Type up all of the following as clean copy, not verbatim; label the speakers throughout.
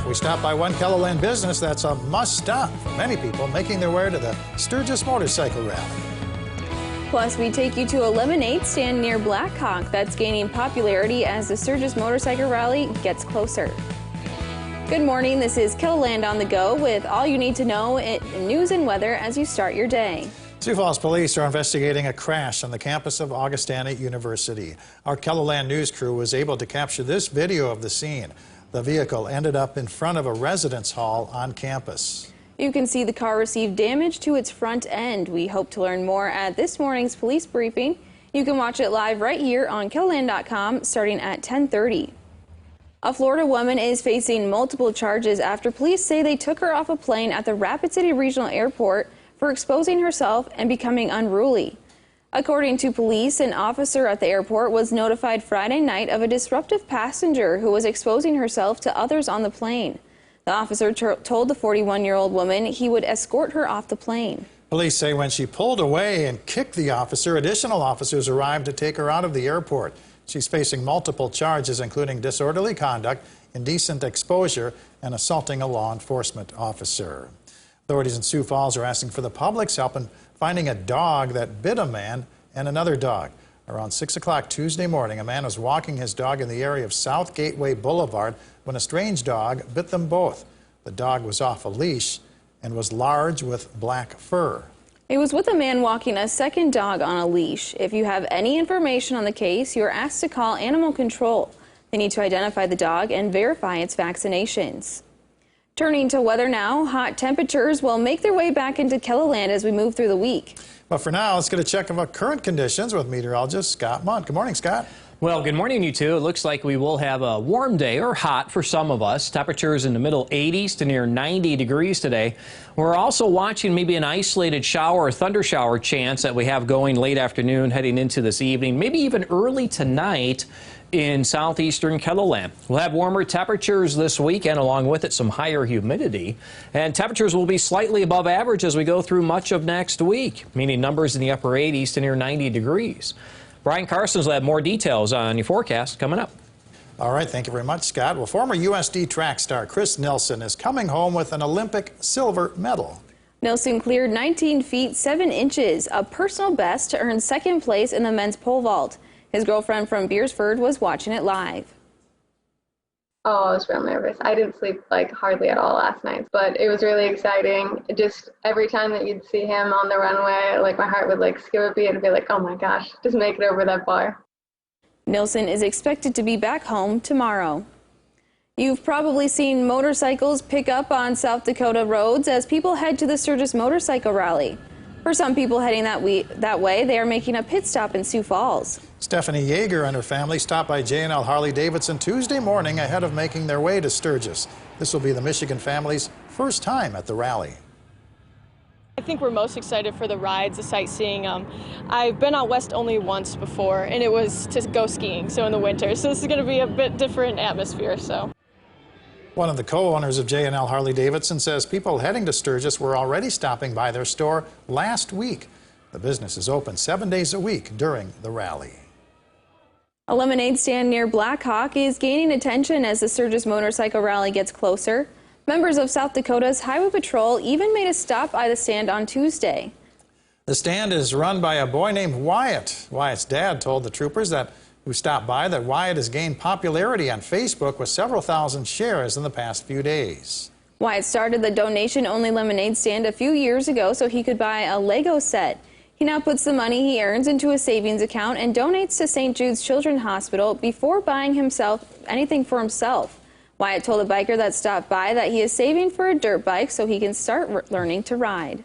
Speaker 1: We stop by one KELOLAND business that's a must-stop for many people making their way to the Sturgis Motorcycle Rally.
Speaker 2: Plus, we take you to a lemonade stand near Blackhawk that's gaining popularity as the Sturgis Motorcycle Rally gets closer. Good morning, this is KELOLAND on the go with all you need to know in news and weather as you start your day.
Speaker 1: Sioux Falls police are investigating a crash on the campus of Augustana University. Our KELOLAND news crew was able to capture this video of the scene. The vehicle ended up in front of a residence hall on campus.
Speaker 2: You can see the car received damage to its front end. We hope to learn more at this morning's police briefing. You can watch it live right here on KELOLAND.com starting at 10:30. A Florida woman is facing multiple charges after police say they took her off a plane at the Rapid City Regional Airport for exposing herself and becoming unruly. According to police, an officer at the airport was notified Friday night of a disruptive passenger who was exposing herself to others on the plane. The officer told the 41-year-old woman he would escort her off the plane.
Speaker 1: Police say when she pulled away and kicked the officer, additional officers arrived to take her out of the airport. She's facing multiple charges, including disorderly conduct, indecent exposure, and assaulting a law enforcement officer. Authorities in Sioux Falls are asking for the public's help in finding a dog that bit a man and another dog. Around 6 o'clock Tuesday morning, a man was walking his dog in the area of South Gateway Boulevard when a strange dog bit them both. The dog was off a leash and was large with black fur.
Speaker 2: It was with a man walking a second dog on a leash. If you have any information on the case, you are asked to call Animal Control. They need to identify the dog and verify its vaccinations. Turning to weather now, hot temperatures will make their way back into KELOLAND as we move through the week.
Speaker 1: But for now, let's get a check of our current conditions with meteorologist Scott Munt. Good morning, Scott.
Speaker 3: Well, good morning, you two. It looks like we will have a warm day, or hot for some of us. Temperatures in the middle 80s to near 90 degrees today. We're also watching maybe an isolated shower or thunder shower chance that we have going late afternoon heading into this evening, maybe even early tonight in southeastern KELOLAND. We'll have warmer temperatures this weekend, along with it some higher humidity, and temperatures will be slightly above average as we go through much of next week, meaning numbers in the upper 80s to near 90 degrees. Brian Karstens will have more details on your forecast coming up.
Speaker 1: All right, thank you very much, Scott. Well, former USD track star Chris Nilsson is coming home with an Olympic silver medal.
Speaker 2: Nilsson cleared 19 feet 7 inches, a personal best, to earn second place in the men's pole vault. His girlfriend from Beersford was watching it live.
Speaker 4: Oh, I was real nervous. I didn't sleep hardly at all last night, but it was really exciting. Just every time that you'd see him on the runway, my heart would skip a beat and be like, oh my gosh, just make it over that bar.
Speaker 2: Nilsson is expected to be back home tomorrow. You've probably seen motorcycles pick up on South Dakota roads as people head to the Sturgis Motorcycle Rally. For some people heading that way, they are making a pit stop in Sioux Falls.
Speaker 1: Stephanie Yeager and her family stopped by J&L Harley-Davidson Tuesday morning ahead of making their way to Sturgis. This will be the Michigan family's first time at the rally.
Speaker 5: I think we're most excited for the rides, the sightseeing. I've been out west only once before, and it was to go skiing, so in the winter. So this is going to be a bit different atmosphere.
Speaker 1: One of the co-owners of J&L Harley-Davidson says people heading to Sturgis were already stopping by their store last week. The business is open 7 days a week during the rally.
Speaker 2: A lemonade stand near Blackhawk is gaining attention as the Sturgis Motorcycle Rally gets closer. Members of South Dakota's Highway Patrol even made a stop by the stand on Tuesday.
Speaker 1: The stand is run by a boy named Wyatt. Wyatt's dad told the troopers who stopped by that Wyatt has gained popularity on Facebook with several thousand shares in the past few days.
Speaker 2: Wyatt started the donation-only lemonade stand a few years ago so he could buy a Lego set. He now puts the money he earns into a savings account and donates to St. Jude's Children's Hospital before buying anything for himself. Wyatt told a biker that stopped by that he is saving for a dirt bike so he can start learning to ride.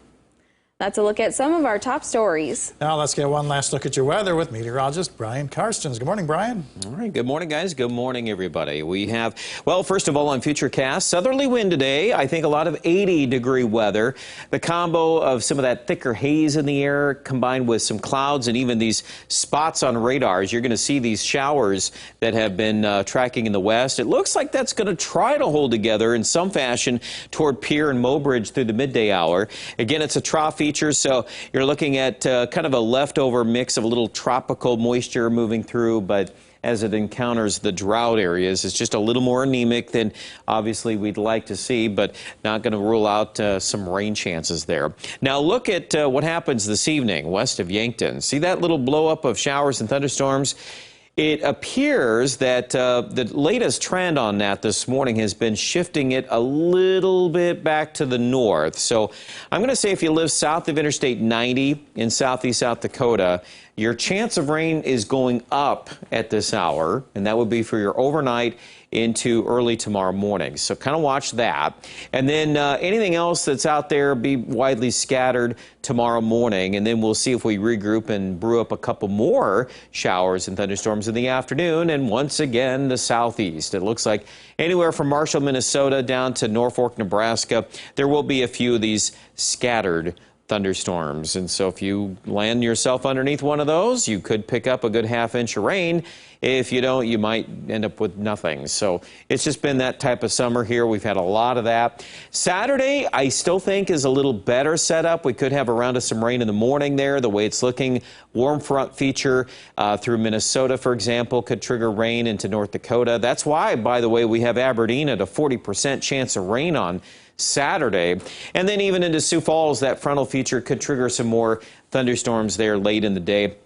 Speaker 2: That's a look at some of our top stories.
Speaker 1: Now let's get one last look at your weather with meteorologist Brian Karstens. Good morning, Brian.
Speaker 6: All right, good morning, guys. Good morning, everybody. We have, well, first of all, on Futurecast, southerly wind today. I think a lot of 80-degree weather. The combo of some of that thicker haze in the air combined with some clouds and even these spots on radars. You're going to see these showers that have been tracking in the west. It looks like that's going to try to hold together in some fashion toward Pierre and Mobridge through the midday hour. Again, it's a trough features, so you're looking at kind of a leftover mix of a little tropical moisture moving through, but as it encounters the drought areas. It's just a little more anemic than obviously we'd like to see, but not going to rule out some rain chances there. Now look at what happens this evening west of Yankton. See that little blow up of showers and thunderstorms? It appears that the latest trend on that this morning has been shifting it a little bit back to the north. So I'm going to say if you live south of Interstate 90 in southeast South Dakota, your chance of rain is going up at this hour, and that would be for your overnight into early tomorrow morning. So kind of watch that. And then anything else that's out there be widely scattered tomorrow morning. And then we'll see if we regroup and brew up a couple more showers and thunderstorms in the afternoon. And once again, the southeast. It looks like anywhere from Marshall, Minnesota down to Norfolk, Nebraska, there will be a few of these scattered thunderstorms. And so if you land yourself underneath one of those, you could pick up a good half-inch of rain. If you don't, you might end up with nothing. So it's just been that type of summer here. We've had a lot of that. Saturday, I still think is a little better setup. We could have around us some rain in the morning there. The way it's looking, warm front feature through Minnesota, for example, could trigger rain into North Dakota. That's why, by the way, we have Aberdeen at a 40% chance of rain on Saturday. And then even into Sioux Falls, that frontal feature could trigger some more thunderstorms there late in the day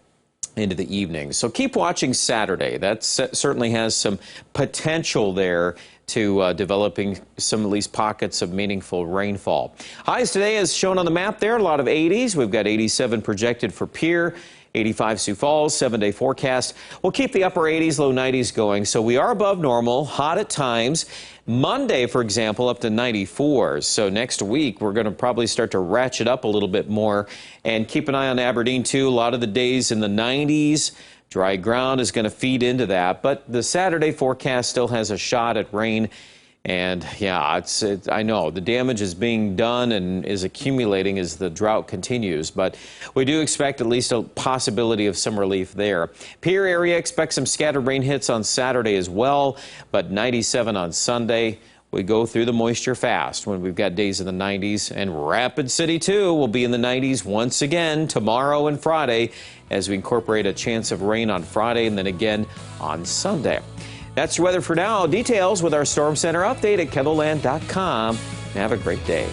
Speaker 6: into the evening. So keep watching Saturday. That certainly has some potential there to developing some of these pockets of meaningful rainfall. Highs today is shown on the map there, a lot of 80s. We've got 87 projected for Pierre, 85 Sioux Falls, 7-day forecast. We'll keep the upper 80s, low 90s going. So we are above normal, hot at times. Monday, for example, up to 94. So next week, we're going to probably start to ratchet up a little bit more. And keep an eye on Aberdeen, too. A lot of the days in the 90s. Dry ground is going to feed into that. But the Saturday forecast still has a shot at rain. And yeah, I know the damage is being done and is accumulating as the drought continues, but we do expect at least a possibility of some relief there. Pierre area expects some scattered rain hits on Saturday as well, but 97 on Sunday. We go through the moisture fast when we've got days in the 90s, and Rapid City too will be in the 90s once again tomorrow and Friday as we incorporate a chance of rain on Friday and then again on Sunday. That's your weather for now. Details with our Storm Center update at KELOLAND.com. Have a great day.